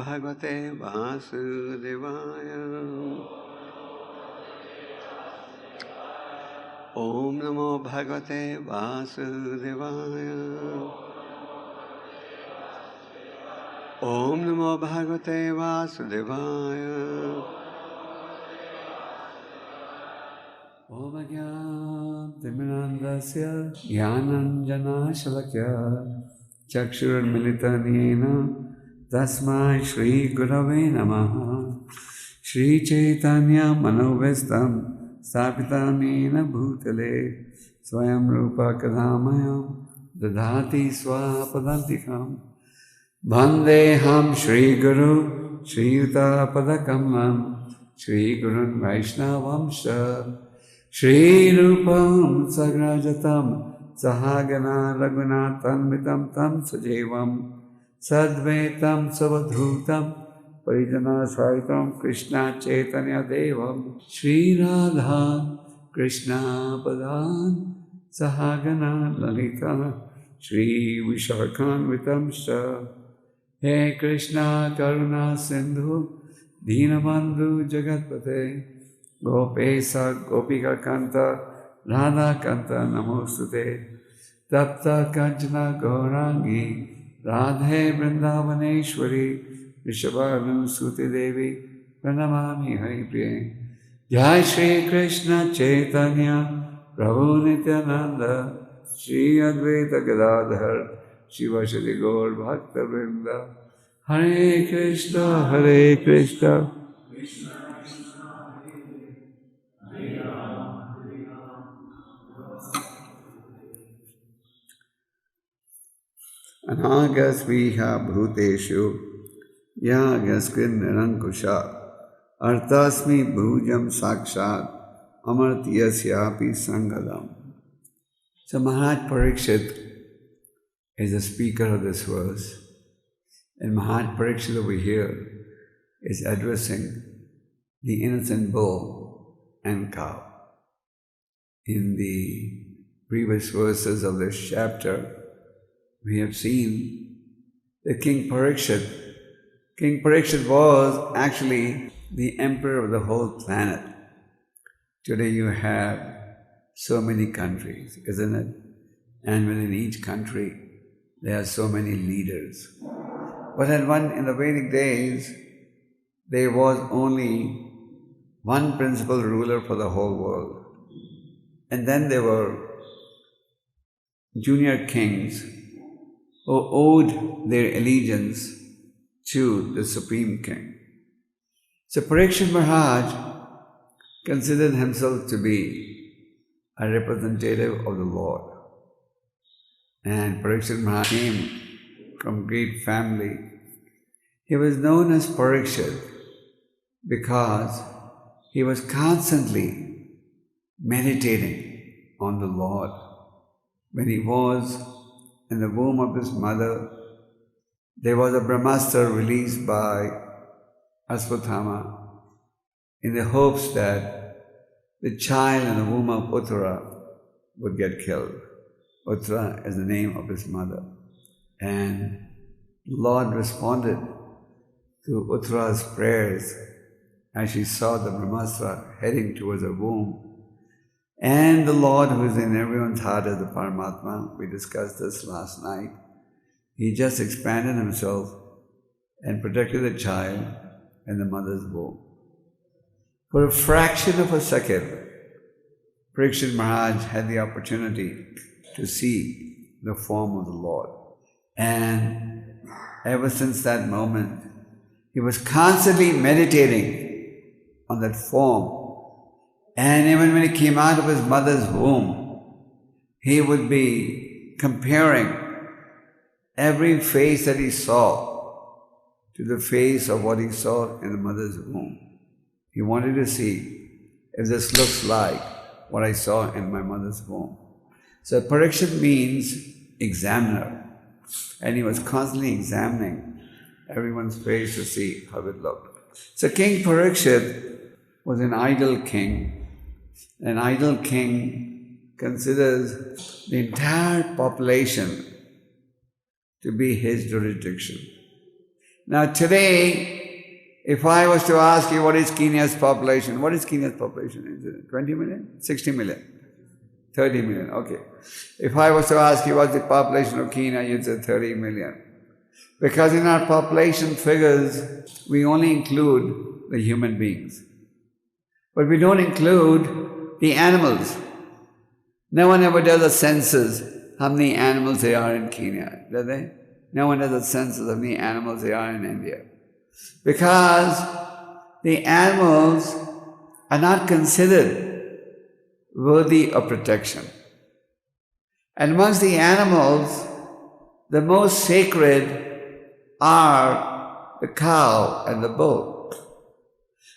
Bhagavate Vasudevaya. Om Namo Bhagavate Vasudevaya. Om Namo Bhagavate Vasudevaya. Om Ajnana-timirandasya Jnananjana Shalakya Chakshurmilitanena Tasmai Shri Gurave Namaha. Shri Chaitanya Manobhistam Sthapitamena Bhutale Swayam Rupa Kadamayam Dadhati Swapadantikam Vandeham Shri Guru Shri Yuta Padakamam Shri Gurun Vaishnavamsha Shri Rupam Sagrajatam Sahagana Raghunathanvitam Tam Sajevam Sadvetam Savadhutam Parijana Saitam Krishna Chaitanya Devam Shri Radha Krishna Padan Sahagana Lalita Shri Vishakhanvitam Sha He Krishna Karuna Sindhu Deenabandhu Jagatpate Gopesa Gopika Kanta Radha Kanta Namostute Tapta Kanchana Gaurangi Radhe Vrindavaneshwari Vrishabhanu Suti Devi Pranamami Haripriye Jai Shri Krishna Chaitanya Prabhu Nityananda Shri Advaita Gadadhar Shivashati Gaur Bhakta Vrinda Hare Krishna Anagasviha bhuteshu yagaskin nirankusha artasmi bhujam sakshat amartyasyapi sangadam. So Maharaj Parikshit is the speaker of this verse, and Maharaj Parikshit over here is addressing the innocent bull and cow. In the previous verses of this chapter, we have seen that King Parikshit was actually the emperor of the whole planet. Today you have so many countries, isn't it? And within each country there are so many leaders. But in the Vedic days, there was only one principal ruler for the whole world. And then there were junior kings who owed their allegiance to the supreme king. So Parikshit Maharaj considered himself to be a representative of the Lord. And Parikshit Maharaj came from great family. He was known as Parikshit because he was constantly meditating on the Lord. When he was in the womb of his mother, there was a Brahmastra released by Ashwatthama in the hopes that the child in the womb of Uttara would get killed. Uttara is the name of his mother. And the Lord responded to Uttara's prayers as she saw the Brahmastra heading towards her womb. And the Lord, who is in everyone's heart, is the Paramatma. We discussed this last night. He just expanded himself and protected the child in the mother's womb. For a fraction of a second, Parikshit Maharaj had the opportunity to see the form of the Lord. And ever since that moment, he was constantly meditating on that form. And even when he came out of his mother's womb, he would be comparing every face that he saw to the face of what he saw in the mother's womb. He wanted to see if this looks like what I saw in my mother's womb. So Parikshit means examiner, and he was constantly examining everyone's face to see how it looked. So King Parikshit was an idle king. An idle king considers the entire population to be his jurisdiction. Now today, if I was to ask you what is Kenya's population, what is Kenya's population? Is it 20 million? 60 million? 30 million, okay. If I was to ask you what's the population of Kenya, you'd say 30 million. Because in our population figures, we only include the human beings. But we don't include the animals. No one ever does a census how many animals there are in Kenya, do they? No one does a census of how many animals there are in India. Because the animals are not considered worthy of protection. And amongst the animals, the most sacred are the cow and the bull.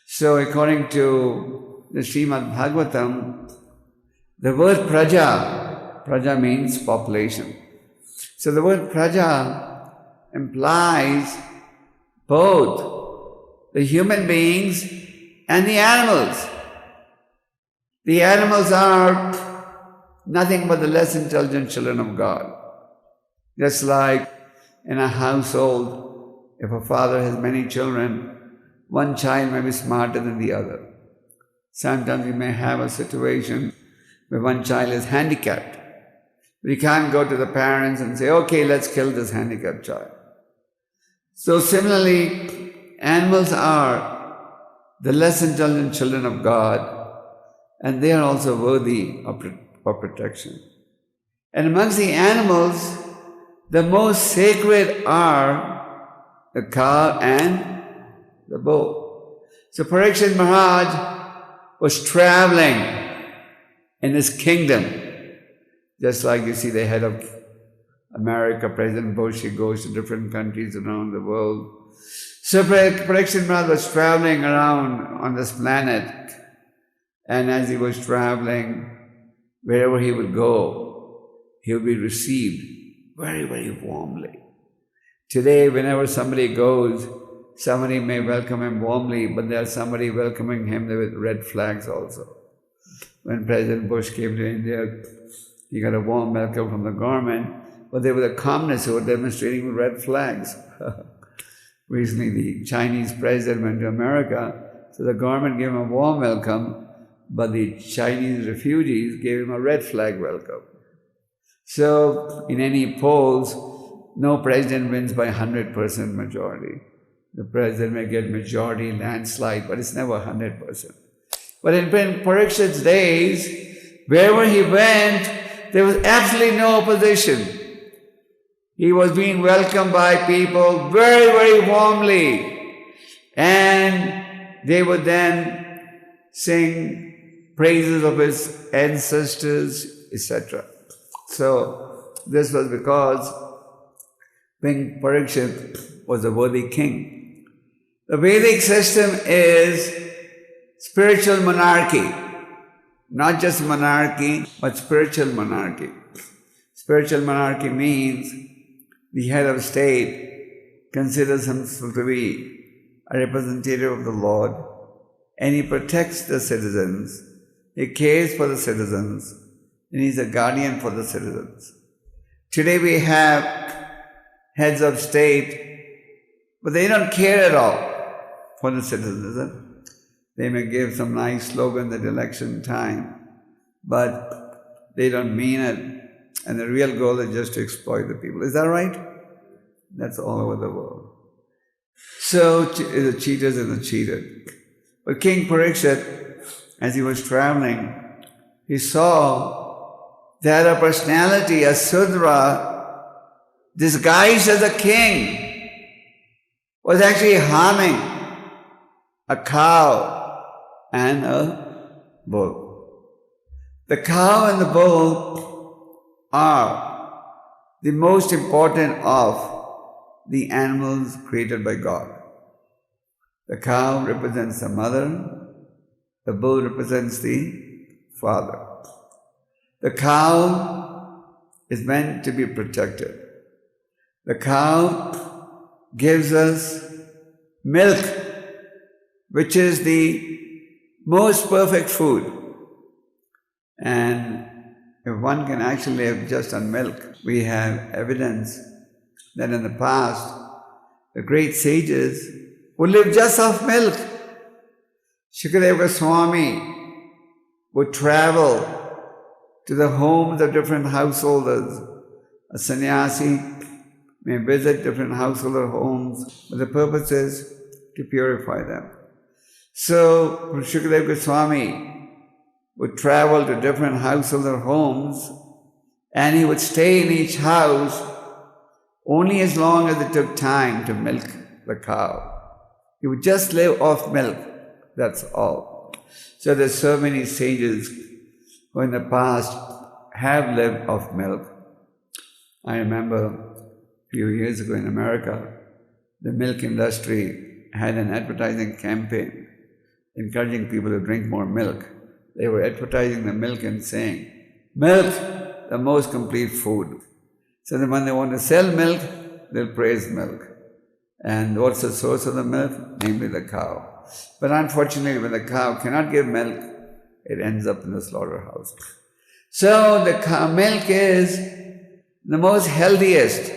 So according to the Srimad Bhagavatam, the word praja means population. So the word praja implies both the human beings and the animals. The animals are nothing but the less intelligent children of God. Just like in a household, if a father has many children, one child may be smarter than the other. Sometimes you may have a situation where one child is handicapped. We can't go to the parents and say, okay, let's kill this handicapped child. So similarly, animals are the less intelligent children of God, and they are also worthy of protection. And amongst the animals, the most sacred are the cow and the bull. So Parikshit Maharaj was traveling in his kingdom. Just like you see the head of America, President Bush, he goes to different countries around the world. So Parikshit Maharaj was traveling around on this planet, and as he was traveling, wherever he would go, he would be received very, very warmly. Today, whenever somebody goes, somebody may welcome him warmly, but there's somebody welcoming him with red flags also. When President Bush came to India, he got a warm welcome from the government, but they were the communists who were demonstrating with red flags. Recently, the Chinese president went to America, so the government gave him a warm welcome, but the Chinese refugees gave him a red flag welcome. So, in any polls, no president wins by 100% majority. The president may get majority landslide, but it's never 100%. But in Parikshit's days, wherever he went, there was absolutely no opposition. He was being welcomed by people very, very warmly. And they would then sing praises of his ancestors, etc. So, this was because King Parikshit was a worthy king. The Vedic system is spiritual monarchy. Not just monarchy, but spiritual monarchy. Spiritual monarchy means the head of state considers himself to be a representative of the Lord, and he protects the citizens, he cares for the citizens, and he's a guardian for the citizens. Today we have heads of state, but they don't care at all for the citizens. They may give some nice slogans at election time, but they don't mean it, and the real goal is just to exploit the people. Is that right? That's all over the world. So, the cheaters and the cheated. But King Parikshit, as he was traveling, he saw that a personality, a Sudra, disguised as a king, was actually harming a cow and a bull. The cow and the bull are the most important of the animals created by God. The cow represents the mother, the bull represents the father. The cow is meant to be protected. The cow gives us milk, which is the most perfect food. And if one can actually live just on milk, we have evidence that in the past, the great sages, would live just off milk. GKG Goswami would travel to the homes of different householders. A sannyasi may visit different householder homes, but the purpose is to purify them. So, GKG Goswami would travel to different householder homes, and he would stay in each house only as long as it took time to milk the cow. He would just live off milk, that's all. So there's so many sages who in the past have lived off milk. I remember a few years ago in America, the milk industry had an advertising campaign encouraging people to drink more milk. They were advertising the milk and saying, "Milk, the most complete food." So that when they want to sell milk, they'll praise milk. And what's the source of the milk? Namely the cow. But unfortunately, when the cow cannot give milk, it ends up in the slaughterhouse. So the cow milk is the most healthiest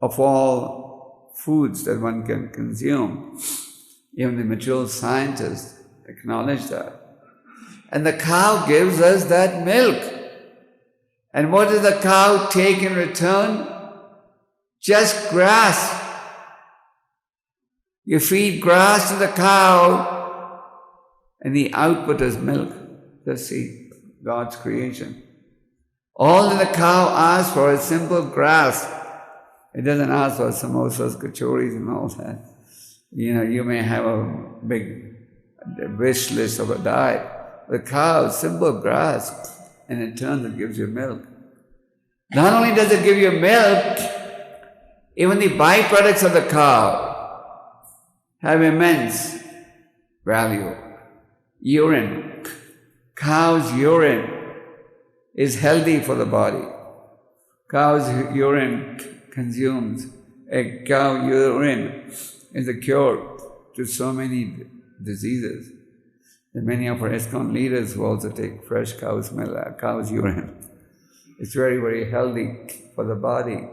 of all foods that one can consume. Even the mature scientists acknowledge that. And the cow gives us that milk. And what does the cow take in return? Just grass. You feed grass to the cow, and the output is milk. Just see, God's creation. All that the cow asks for is simple grass. It doesn't ask for samosas, kachoris and all that. You may have a big wish list of a diet. The cow is simple grass. And in turn it gives you milk. Not only does it give you milk, even the byproducts of the cow have immense value. Urine. Cow's urine is healthy for the body. Cow's urine consumes. A cow urine is a cure to so many diseases. And many of our ISKCON leaders who also take fresh cow's urine. It's very, very healthy for the body.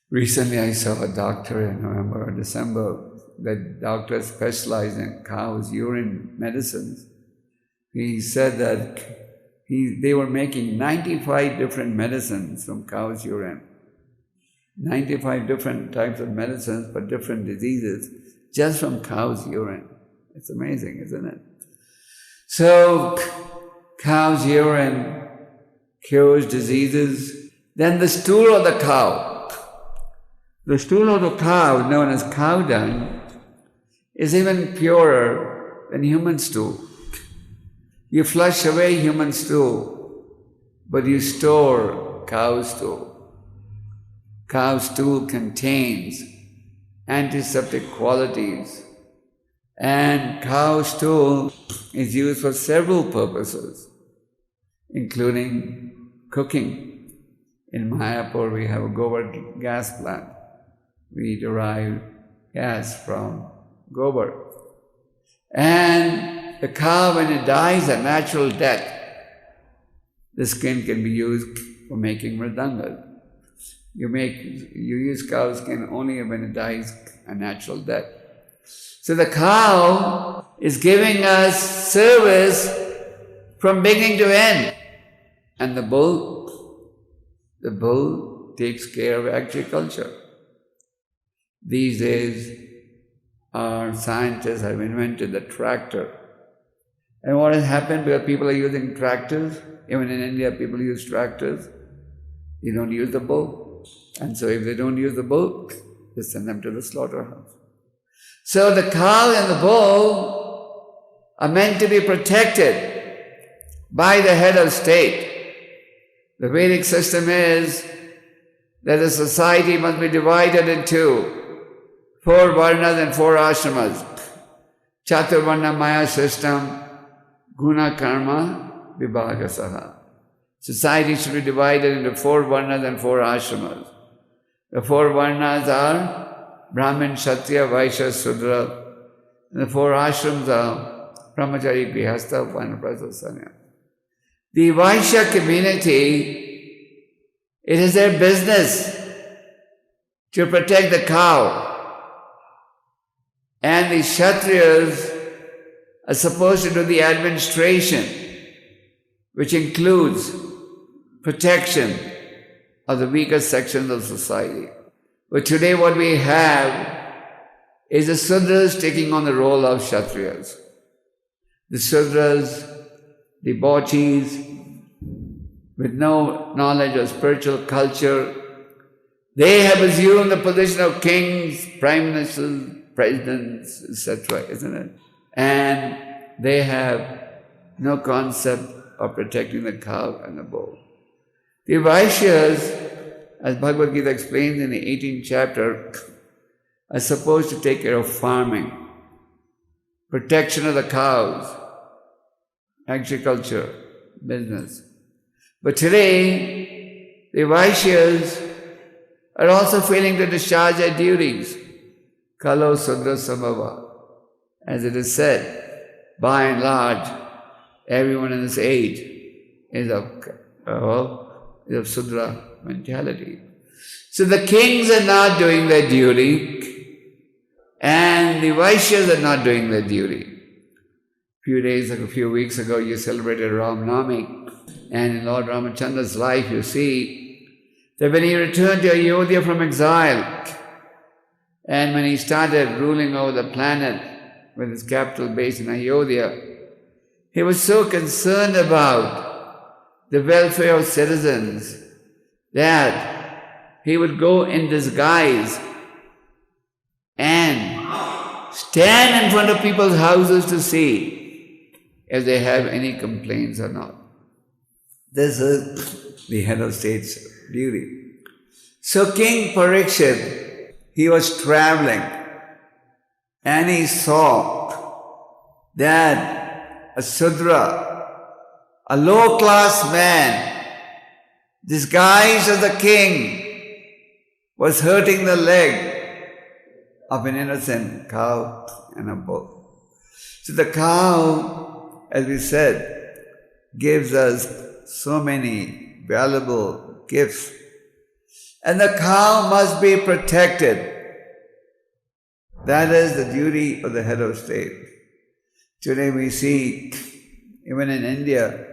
Recently I saw a doctor in November or December. The doctor specialized in cow's urine medicines. He said that they were making 95 different medicines from cow's urine. 95 different types of medicines for different diseases just from cow's urine. It's amazing, isn't it? So, cow's urine cures diseases. Then the stool of the cow. The stool of the cow, known as cow dung, is even purer than human stool. You flush away human stool, but you store cow stool. Cow stool contains antiseptic qualities. And cow stool is used for several purposes, including cooking. In Mayapur, we have a gobar gas plant. We derive gas from gobar. And the cow, when it dies a natural death, the skin can be used for making mridanga. You use cow skin only when it dies a natural death. So the cow is giving us service from beginning to end. And the bull takes care of agriculture. These days, our scientists have invented the tractor. And what has happened, because people are using tractors, even in India people use tractors, they don't use the bull. And so if they don't use the bull, they send them to the slaughterhouse. So the cow and the bull are meant to be protected by the head of state. The Vedic system is that the society must be divided into 4 varnas and 4 ashramas. Chaturvarna Maya system, guna karma vibhagasaha. Society should be divided into 4 varnas and 4 ashramas. The 4 varnas are Brahmin, Kshatriya, Vaishya, Sudra. And the 4 ashrams are Brahmachari, Grihastha, Vanaprastha, Sanya. The Vaishya community, it is their business to protect the cow. And the Kshatriyas are supposed to do the administration, which includes protection of the weaker sections of society. But today what we have is the Sudras taking on the role of Kshatriyas. The Sudras, debauchees, with no knowledge of spiritual culture, they have assumed the position of kings, prime ministers, presidents, etc., isn't it? And they have no concept of protecting the cow and the bull. The Vaishyas, as Bhagavad Gita explains in the 18th chapter, are supposed to take care of farming, protection of the cows, agriculture, business. But today, the Vaishyas are also failing to discharge their duties. Kalo Sudra Samava. As it is said, by and large, everyone in this age is of Sudra mentality. So the kings are not doing their duty, and the Vaishyas are not doing their duty. A few weeks ago, you celebrated Ram Navami, and in Lord Ramachandra's life, you see that when he returned to Ayodhya from exile, and when he started ruling over the planet with his capital based in Ayodhya, he was so concerned about the welfare of citizens that he would go in disguise and stand in front of people's houses to see if they have any complaints or not. This is the head of state's duty. So King Parikshit, he was traveling and he saw that a Sudra, a low-class man, disguised as a king, was hurting the leg of an innocent cow and a bull. So the cow, as we said, gives us so many valuable gifts. And the cow must be protected. That is the duty of the head of state. Today we see, even in India,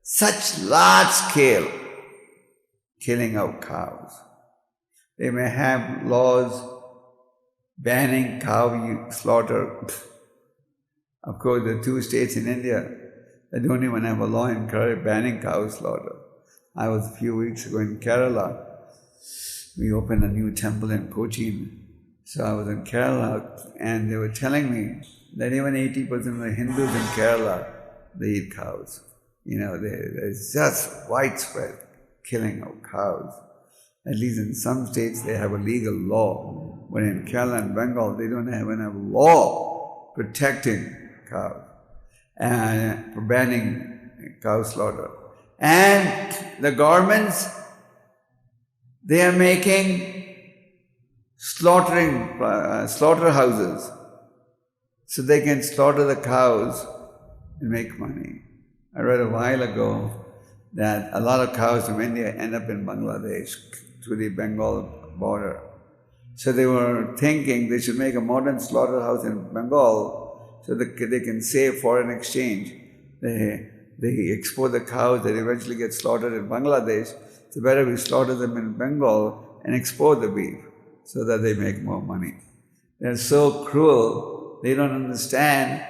such large-scale killing of cows. They may have laws banning cow slaughter. Of course, there are 2 states in India that don't even have a law in Kerala banning cow slaughter. I was a few weeks ago in Kerala. We opened a new temple in Cochin. So I was in Kerala and they were telling me that even 80% of the Hindus in Kerala, they eat cows. You know, there's just widespread killing of cows. At least in some states they have a legal law. But in Kerala and Bengal, they don't even have a law protecting cows and for banning cow slaughter. And the governments, they are making slaughterhouses so they can slaughter the cows and make money. I read a while ago that a lot of cows from India end up in Bangladesh through the Bengal border. So they were thinking they should make a modern slaughterhouse in Bengal so that they can save foreign exchange. They export the cows that eventually get slaughtered in Bangladesh. So better we slaughter them in Bengal and export the beef so that they make more money. They're so cruel, they don't understand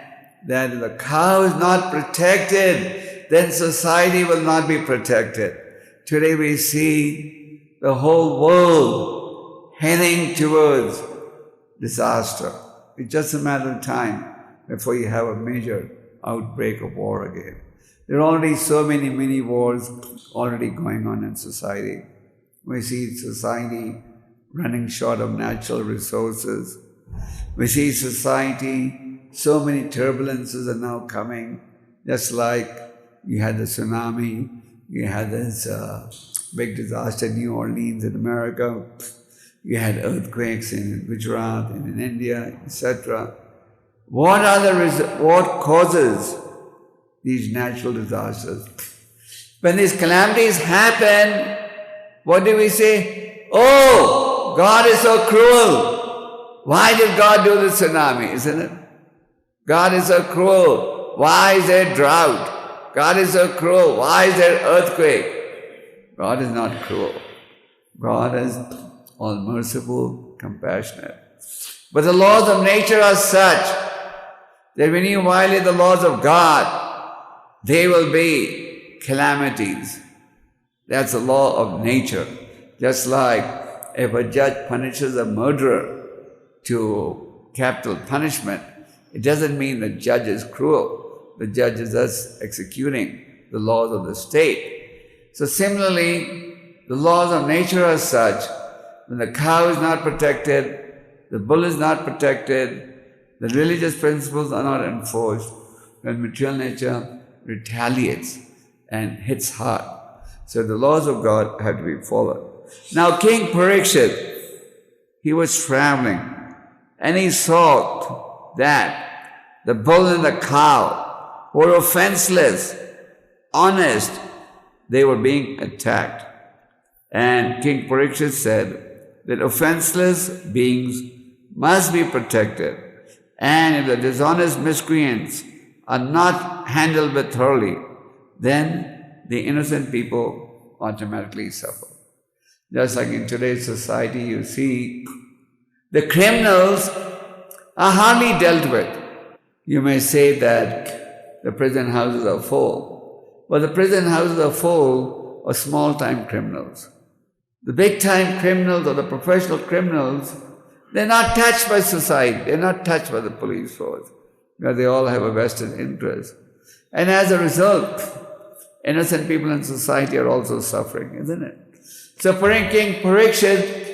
that if the cow is not protected, then society will not be protected. Today we see the whole world heading towards disaster. It's just a matter of time before you have a major outbreak of war again. There are already so many mini wars already going on in society. We see society running short of natural resources. We see society, so many turbulences are now coming, just like you had the tsunami, you had this big disaster in New Orleans in America, you had earthquakes in Gujarat and in India, etc. What causes these natural disasters? When these calamities happen, what do we say? Oh, oh, God is so cruel. Why did God do the tsunami, isn't it? God is so cruel. Why is there drought? God is so cruel. Why is there earthquake? God is not cruel. God is all merciful, compassionate. But the laws of nature are such that when you violate the laws of God, they will be calamities. That's the law of nature. Just like if a judge punishes a murderer to capital punishment, it doesn't mean the judge is cruel. The judge is just executing the laws of the state. So similarly, the laws of nature are such, when the cow is not protected, the bull is not protected, the religious principles are not enforced, then material nature retaliates and hits hard. So the laws of God have to be followed. Now King Parikshit, he was traveling and he saw that the bull and the cow were offenseless, honest. They were being attacked. And King Parikshit said that offenseless beings must be protected. And if the dishonest miscreants are not handled with thoroughly, then the innocent people automatically suffer. Just like in today's society, you see the criminals are hardly dealt with. You may say that the prison houses are full, but the prison houses are full of small-time criminals. The big-time criminals or the professional criminals, they're not touched by society, they're not touched by the police force, because they all have a vested interest. And as a result, innocent people in society are also suffering, isn't it? So King Parikshit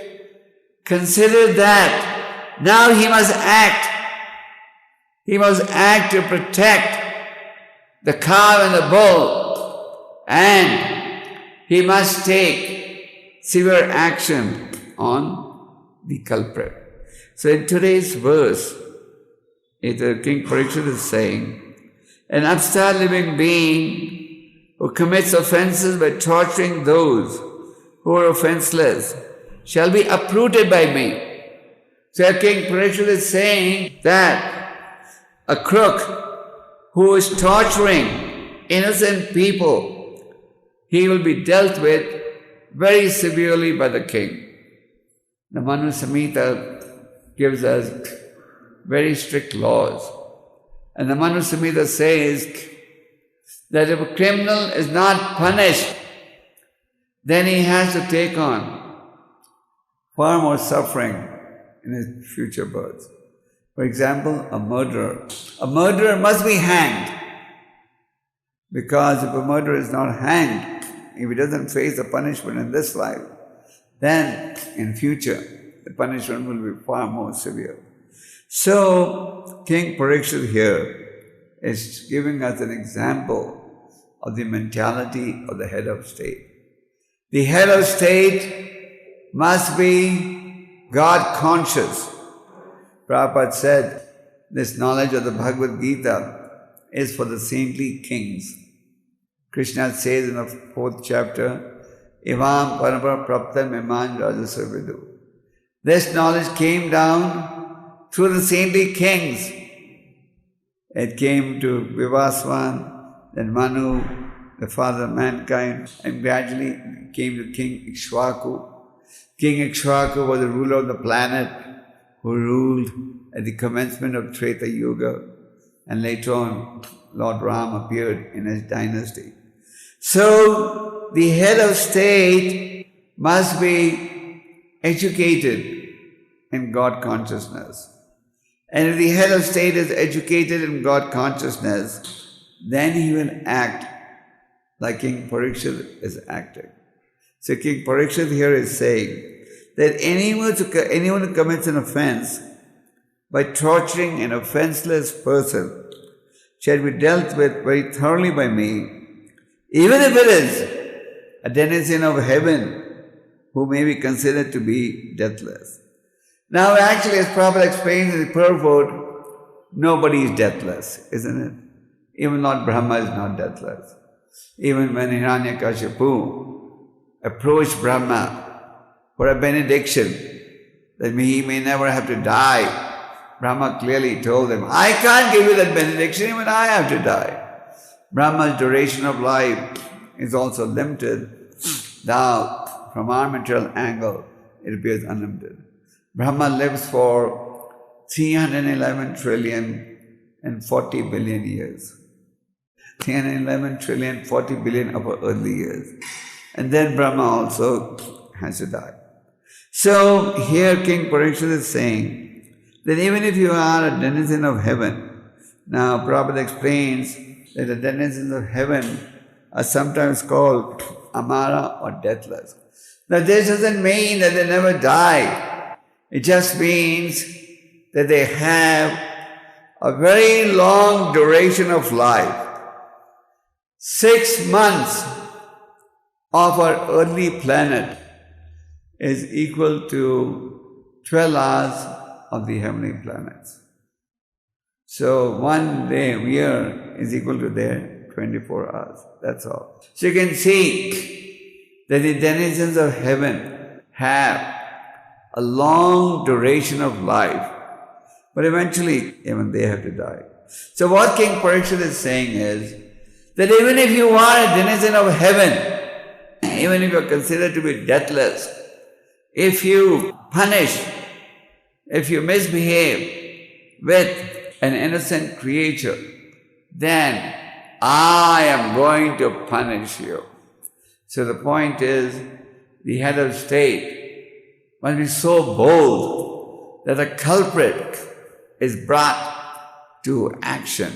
considered that now he must act. He must act to protect the cow and the bull, and he must take severe action on the culprit. So in today's verse, King Parikshit is saying, an upstart living being who commits offenses by torturing those who are offenseless shall be uprooted by me. So King Parikshit is saying that a crook who is torturing innocent people, he will be dealt with very severely by the king. The Manu Samhita gives us very strict laws. And the Manu Samhita says that if a criminal is not punished, then he has to take on far more suffering in his future births. For example, a murderer. A murderer must be hanged, because if a murderer is not hanged, if he doesn't face the punishment in this life, then in future the punishment will be far more severe. So King Parikshit here is giving us an example of the mentality of the head of state. The head of state must be God conscious. Prabhupada said this knowledge of the Bhagavad Gita is for the saintly kings. Kṛṣṇa says in the 4th chapter, Ivam Paramapara Praptam Iman Rajasa Vidu. This knowledge came down through the saintly kings. It came to Vivaswan, then Manu, the father of mankind, and gradually it came to King 𝐃𝐢𝐬𝐭𝐫𝐚𝐜𝐿. King 𝐃𝐢𝐬𝐭𝐫𝐚𝐜𝐿 was the ruler of the planet who ruled at the commencement of Treta Yuga, and later on Lord Ram appeared in his dynasty. So the head of state must be educated in God consciousness. And if the head of state is educated in God consciousness, then he will act like King Parikshit is acting. So King Parikshit here is saying that anyone who commits an offense by torturing an offenseless person shall be dealt with very thoroughly by me, even if it is a denizen of heaven who may be considered to be deathless. Now actually, as Prabhupada explains in the purport, nobody is deathless, isn't it? Even Lord Brahma is not deathless. Even when Hiranyakashipu approached Brahma for a benediction, that he may never have to die. Brahma clearly told him, I can't give you that benediction, even I have to die. Brahma's duration of life is also limited, though from our material angle it appears unlimited. Brahma lives for 311 trillion and 40 billion years. 311 trillion 40 billion of our earthly years. And then Brahma also has to die. So here King Parikshit is saying that even if you are a denizen of heaven, now Prabhupada explains that the denizens of heaven are sometimes called amara or deathless. Now this doesn't mean that they never die. It just means that they have a very long duration of life. 6 months of our earthly planet is equal to 12 hours of the heavenly planets. So 1 day, year is equal to their 24 hours. That's all. So you can see that the denizens of heaven have a long duration of life, but eventually even they have to die. So what King Parikshit is saying is that even if you are a denizen of heaven, even if you are considered to be deathless, if you punish, if you misbehave with an innocent creature, then I am going to punish you. So the point is, the head of state must be so bold that the culprit is brought to action.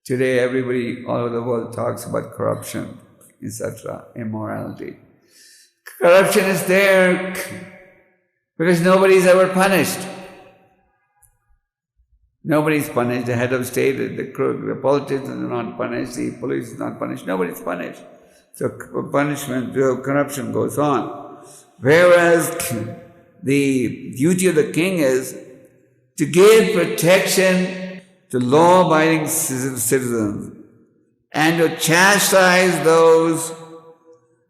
Today everybody all over the world talks about corruption, etc., immorality. Corruption is there because nobody is ever punished. Nobody is punished. The head of state, the politicians are not punished, the police is not punished, nobody is punished. So punishment, corruption goes on. Whereas the duty of the king is to give protection to law-abiding citizens and to chastise those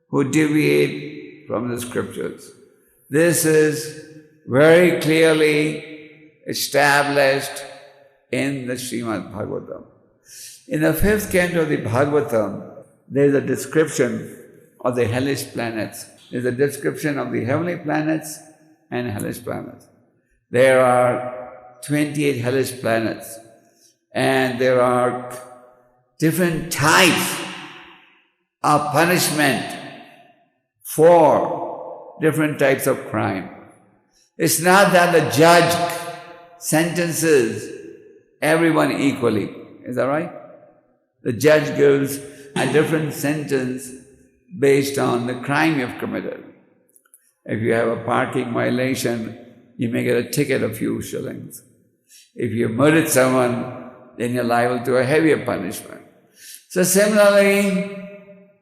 who deviate from the scriptures. This is very clearly established in the Srimad Bhagavatam. In the 5th canto of the Bhagavatam, there is a description of the hellish planets. There is a description of the heavenly planets and hellish planets. There are 28 hellish planets, and there are different types of punishment for different types of crime. It's not that the judge sentences everyone equally. Is that right? The judge gives a different sentence based on the crime you've committed. If you have a parking violation, you may get a ticket of a few shillings. If you murdered someone, then you're liable to a heavier punishment. So similarly,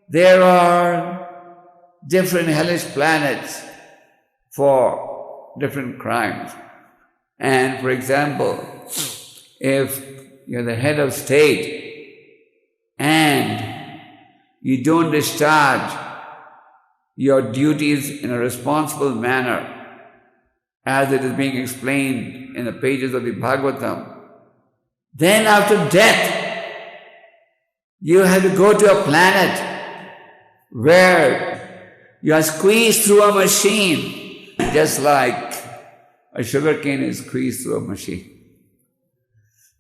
there are different hellish planets for different crimes. And for example, if you're the head of state and you don't discharge your duties in a responsible manner, as it is being explained in the pages of the Bhagavatam, then after death, you have to go to a planet where you are squeezed through a machine, just like a sugar cane is squeezed through a machine.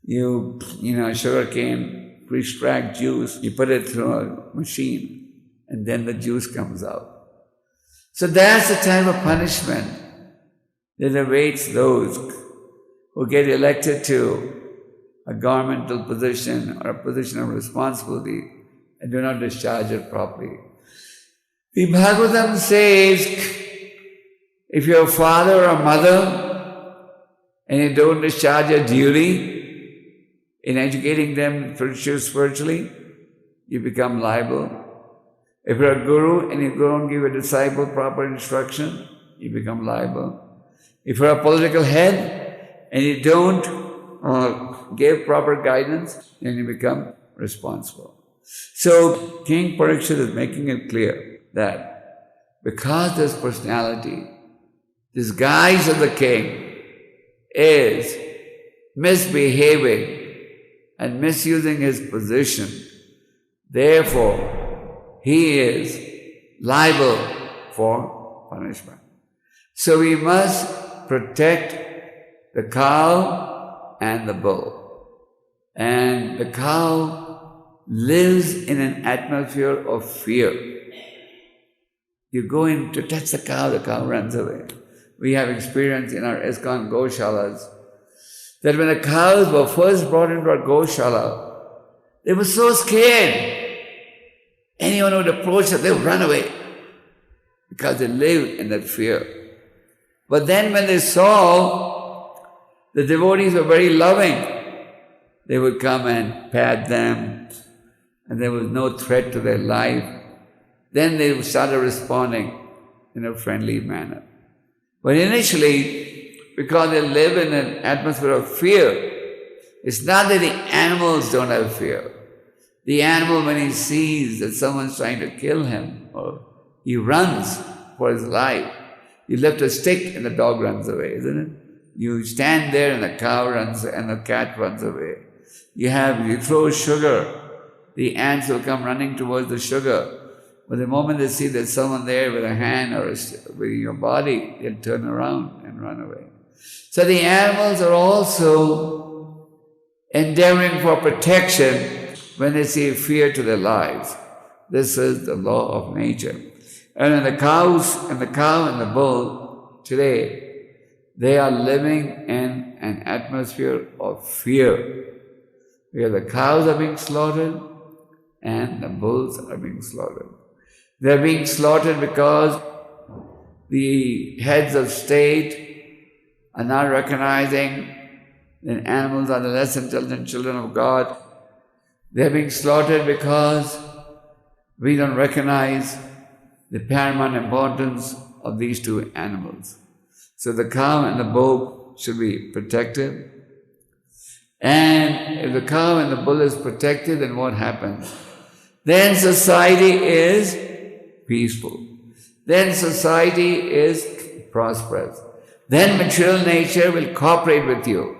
Sugar cane, pre-extract juice, you put it through a machine, and then the juice comes out. So that's the type of punishment that awaits those who get elected to a governmental position or a position of responsibility and do not discharge it properly. The Bhagavatam says, if you're a father or a mother and you don't discharge your duty in educating them spiritually, you become liable. If you're a guru and you don't give a disciple proper instruction, you become liable. If you're a political head and you don't give proper guidance, then you become responsible. So King Parikshit is making it clear that because this personality disguise of the king is misbehaving and misusing his position. Therefore, he is liable for punishment. So we must protect the cow and the bull. And the cow lives in an atmosphere of fear. You go in to touch the cow runs away. We have experience in our ISKCON Goshalas that when the cows were first brought into our Goshala, they were so scared. Anyone who would approach them, they would run away because they lived in that fear. But then when they saw the devotees were very loving, they would come and pat them, and there was no threat to their life. Then they started responding in a friendly manner. But initially, because they live in an atmosphere of fear, it's not that the animals don't have fear. The animal, when he sees that someone's trying to kill him, or he runs for his life. You lift a stick and the dog runs away, isn't it? You stand there and the cow runs and the cat runs away. You throw sugar, the ants will come running towards the sugar. But the moment they see there's someone there with a hand or with your body, they'll turn around and run away. So the animals are also endeavoring for protection when they see fear to their lives. This is the law of nature. And in the cow and the bull today, they are living in an atmosphere of fear, where the cows are being slaughtered and the bulls are being slaughtered. They are being slaughtered because the heads of state are not recognizing that animals are the less intelligent children of God. They are being slaughtered because we don't recognize the paramount importance of these two animals. So the cow and the bull should be protected. And if the cow and the bull is protected, then what happens? Then society is peaceful. Then society is prosperous. Then material nature will cooperate with you.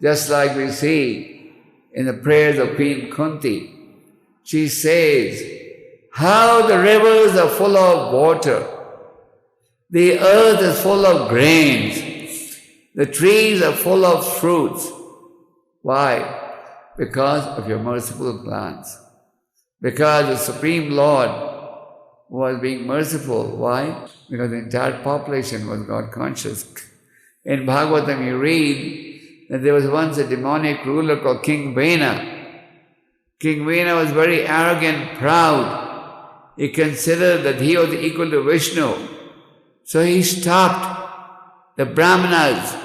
Just like we see in the prayers of Queen Kunti. She says, how the rivers are full of water. The earth is full of grains. The trees are full of fruits. Why? Because of your merciful plans. Because the Supreme Lord was being merciful. Why? Because the entire population was God conscious. In Bhagavatam you read that there was once a demonic ruler called King Vena. King Vena was very arrogant, proud. He considered that he was equal to Vishnu. So he stopped the Brahmanas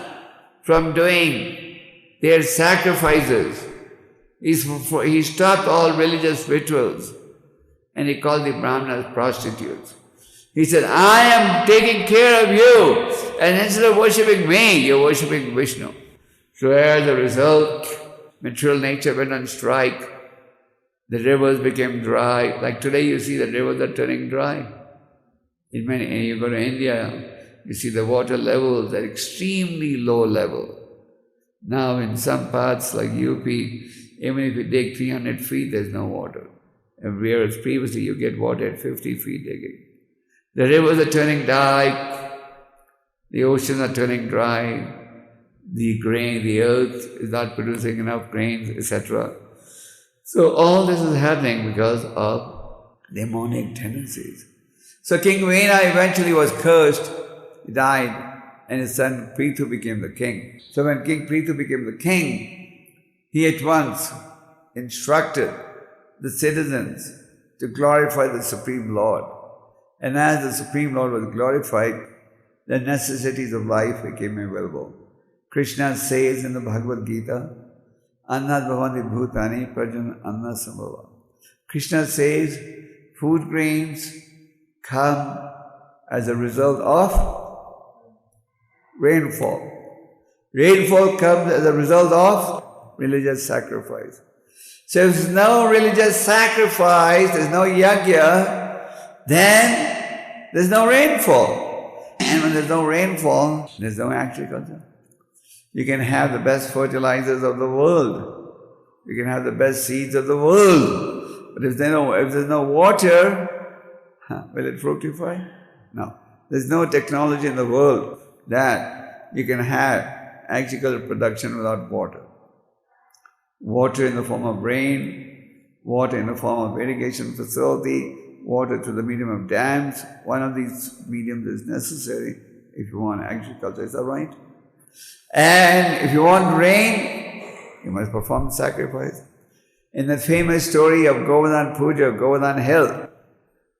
from doing their sacrifices. He stopped all religious rituals and he called the Brahmanas prostitutes. He said, I am taking care of you, and instead of worshipping me, you're worshipping Vishnu. So as a result, material nature went on strike. The rivers became dry. Like today you see the rivers are turning dry. You go to India, you see the water levels at extremely low level. Now in some parts like UP, even if you dig 300 feet, there's no water. And whereas previously you get water at 50 feet digging. The rivers are turning dry, the oceans are turning dry, the earth is not producing enough grains, etc. So all this is happening because of demonic tendencies. So King Vena eventually was cursed, he died, and his son Prithu became the king. So when King Prithu became the king, he at once instructed the citizens to glorify the Supreme Lord. And as the Supreme Lord was glorified, the necessities of life became available. Kṛṣṇa says in the Bhagavad Gita, Annat bhavanti bhutani prajan anna sambhava. Kṛṣṇa says, food grains come as a result of rainfall. Rainfall comes as a result of religious sacrifice. So if there's no religious sacrifice, there's no yajna, then there's no rainfall. And when there's no rainfall, there's no agriculture. You can have the best fertilizers of the world. You can have the best seeds of the world. But if there's no water, will it fructify? No. There's no technology in the world that you can have agricultural production without water. Water in the form of rain, water in the form of irrigation facility, water through the medium of dams. One of these mediums is necessary if you want agriculture. Is that right? And if you want rain, you must perform sacrifice. In the famous story of Govardhan Puja, Govardhan Hill,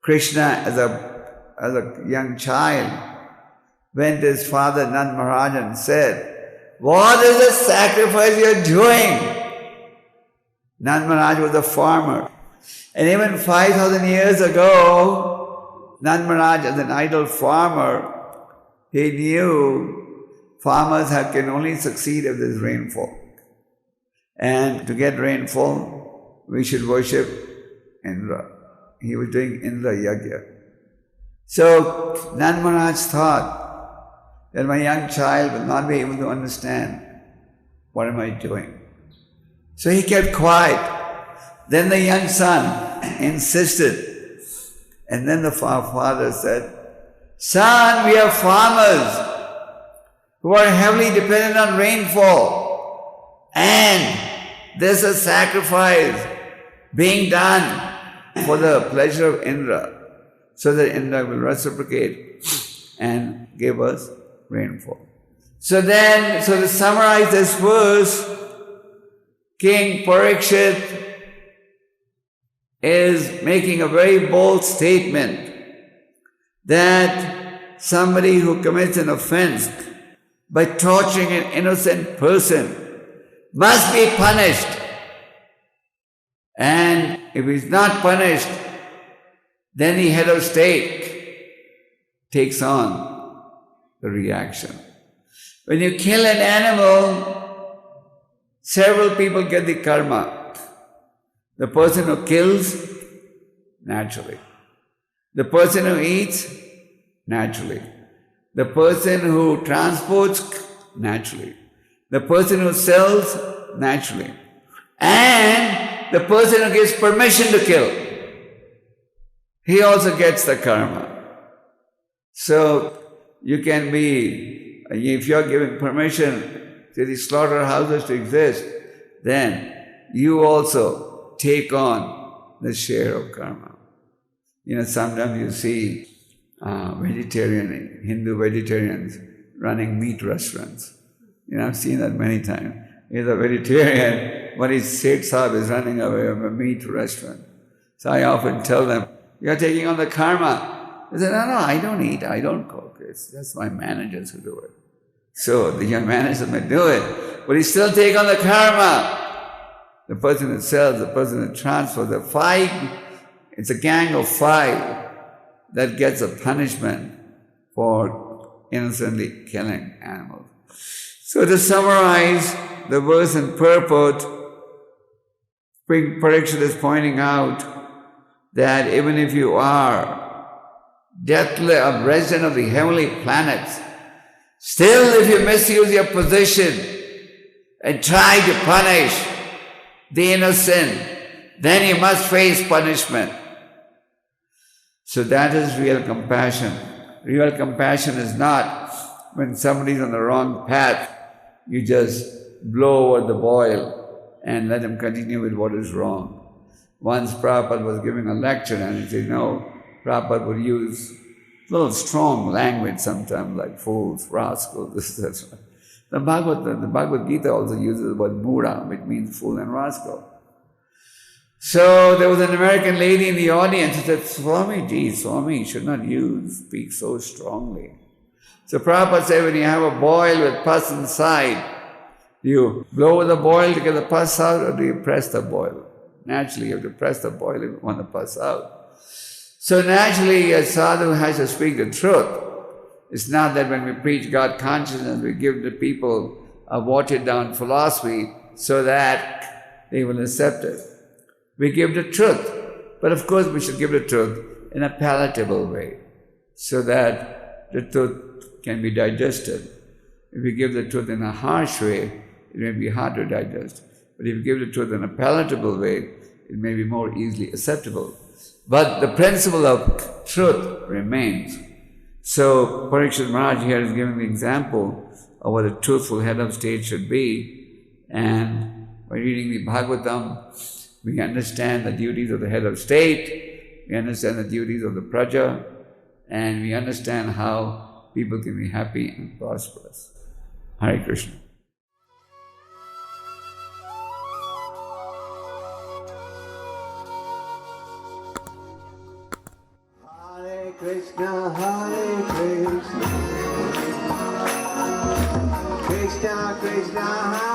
Kṛṣṇa, as a young child, went to his father Nand Maharaja and said, "What is the sacrifice you are doing?" Nand Maharaj was a farmer. And even 5,000 years ago, Nand Maharaj, as an idle farmer, he knew farmers can only succeed if there is rainfall. And to get rainfall, we should worship Indra. He was doing Indra Yagya. So Nand Maharaj thought that my young child will not be able to understand what am I doing. So he kept quiet. Then the young son insisted. And then the father said, "Son, we are farmers who are heavily dependent on rainfall. And there's a sacrifice being done for the pleasure of Indra, so that Indra will reciprocate and give us rainfall." So to summarize this verse, King Parikshit is making a very bold statement that somebody who commits an offense by torturing an innocent person must be punished. And if he's not punished, then the head of state takes on the reaction. When you kill an animal, several people get the karma. The person who kills, naturally. The person who eats, naturally. The person who transports, naturally. The person who sells, naturally. And the person who gives permission to kill, he also gets the karma. So you can be, if you're giving permission to the slaughterhouses to exist, then you also take on the share of karma. Sometimes you see Hindu vegetarians running meat restaurants. I've seen that many times. He's a vegetarian, but his Seth Sahib is running a meat restaurant. So I often tell them, "You're taking on the karma." They say, "No, I don't eat, I don't cook. That's my managers who do it." So the young managers may do it, but he still take on the karma. The person that sells, the person that transfers, the five, it's a gang of five that gets a punishment for innocently killing animals. So to summarize the verse and purport, Parikshit is pointing out that even if you are a resident of the heavenly planets, still if you misuse your position and try to punish the innocent, then you must face punishment. So that is real compassion. Real compassion is not when somebody's on the wrong path, you just blow over the boil and let him continue with what is wrong. Once Prabhupada was giving a lecture and he said, Prabhupada would use a little strong language sometimes, like fools, rascals, this, that. The Bhagavad Gita also uses the word mura, which means fool and rascal. So there was an American lady in the audience who said, Swami, you should not speak so strongly. So Prabhupada said, when you have a boil with pus inside, do you blow with the boil to get the pus out, or do you press the boil? Naturally, you have to press the boil if you want the pus out. So naturally, a sadhu has to speak the truth. It's not that when we preach God consciousness, we give the people a watered-down philosophy so that they will accept it. We give the truth. But of course, we should give the truth in a palatable way, so that the truth can be digested. If you give the truth in a harsh way, it may be hard to digest. But if you give the truth in a palatable way, it may be more easily acceptable. But the principle of truth remains. So Parikshit Maharaj here is giving the example of what a truthful head of state should be. And by reading the Bhagavatam, we understand the duties of the head of state, we understand the duties of the praja, and we understand how people can be happy and prosperous. Hare Krishna. Hare Krishna, Hare Krishna, Krishna Krishna,